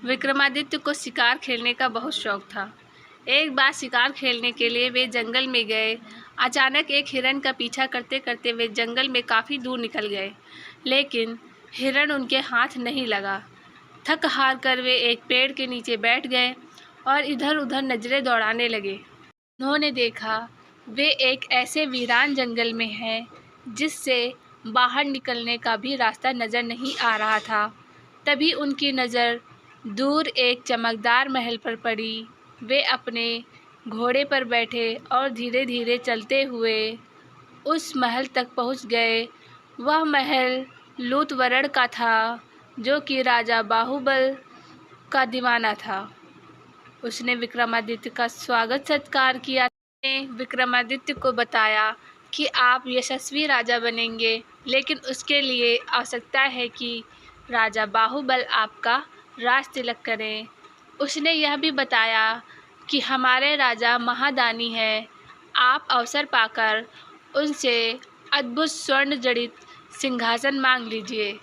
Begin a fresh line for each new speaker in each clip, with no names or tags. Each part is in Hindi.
विक्रमादित्य को शिकार खेलने का बहुत शौक था। एक बार शिकार खेलने के लिए वे जंगल में गए। अचानक एक हिरण का पीछा करते करते वे जंगल में काफ़ी दूर निकल गए, लेकिन हिरण उनके हाथ नहीं लगा। थक हार कर वे एक पेड़ के नीचे बैठ गए और इधर उधर नज़रें दौड़ाने लगे। उन्होंने देखा वे एक ऐसे वीरान जंगल में हैं जिससे बाहर निकलने का भी रास्ता नज़र नहीं आ रहा था। तभी उनकी नज़र दूर एक चमकदार महल पर पड़ी। वे अपने घोड़े पर बैठे और धीरे धीरे चलते हुए उस महल तक पहुंच गए। वह महल लूतवरण का था, जो कि राजा बाहुबल का दीवाना था। उसने विक्रमादित्य का स्वागत सत्कार किया। विक्रमादित्य को बताया कि आप यशस्वी राजा बनेंगे, लेकिन उसके लिए आवश्यकता है कि राजा बाहुबल आपका राज तिलक करें। उसने यह भी बताया कि हमारे राजा महादानी हैं। आप अवसर पाकर उनसे अद्भुत स्वर्ण जड़ित सिंहासन मांग लीजिए,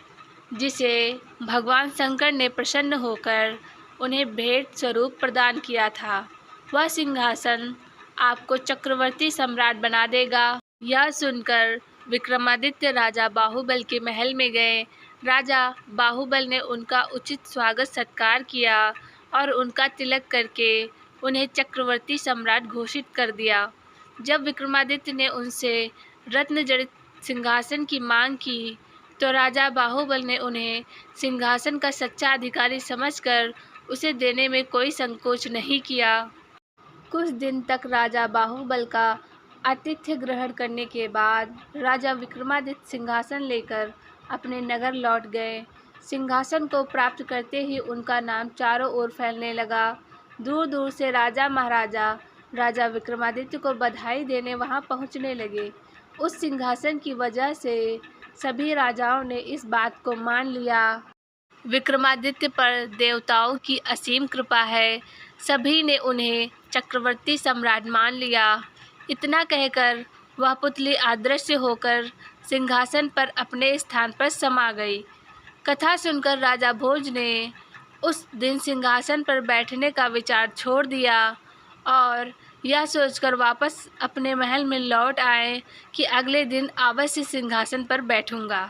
जिसे भगवान शंकर ने प्रसन्न होकर उन्हें भेंट स्वरूप प्रदान किया था। वह सिंहासन आपको चक्रवर्ती सम्राट बना देगा। यह सुनकर विक्रमादित्य राजा बाहुबल के महल में गए। राजा बाहुबल ने उनका उचित स्वागत सत्कार किया और उनका तिलक करके उन्हें चक्रवर्ती सम्राट घोषित कर दिया। जब विक्रमादित्य ने उनसे रत्न जड़ित सिंहासन की मांग की, तो राजा बाहुबल ने उन्हें सिंहासन का सच्चा अधिकारी समझकर उसे देने में कोई संकोच नहीं किया। कुछ दिन तक राजा बाहुबल का आतिथ्य ग्रहण करने के बाद राजा विक्रमादित्य सिंहासन लेकर अपने नगर लौट गए। सिंहासन को प्राप्त करते ही उनका नाम चारों ओर फैलने लगा। दूर दूर से राजा महाराजा राजा विक्रमादित्य को बधाई देने वहां पहुंचने लगे। उस सिंहासन की वजह से सभी राजाओं ने इस बात को मान लिया। विक्रमादित्य पर देवताओं की असीम कृपा है। सभी ने उन्हें चक्रवर्ती सम्राट मान लिया। इतना कहकर वह पुतली अदृश्य होकर सिंहासन पर अपने स्थान पर समा गई। कथा सुनकर राजा भोज ने उस दिन सिंहासन पर बैठने का विचार छोड़ दिया और यह सोचकर वापस अपने महल में लौट आए कि अगले दिन अवश्य सिंहासन पर बैठूंगा।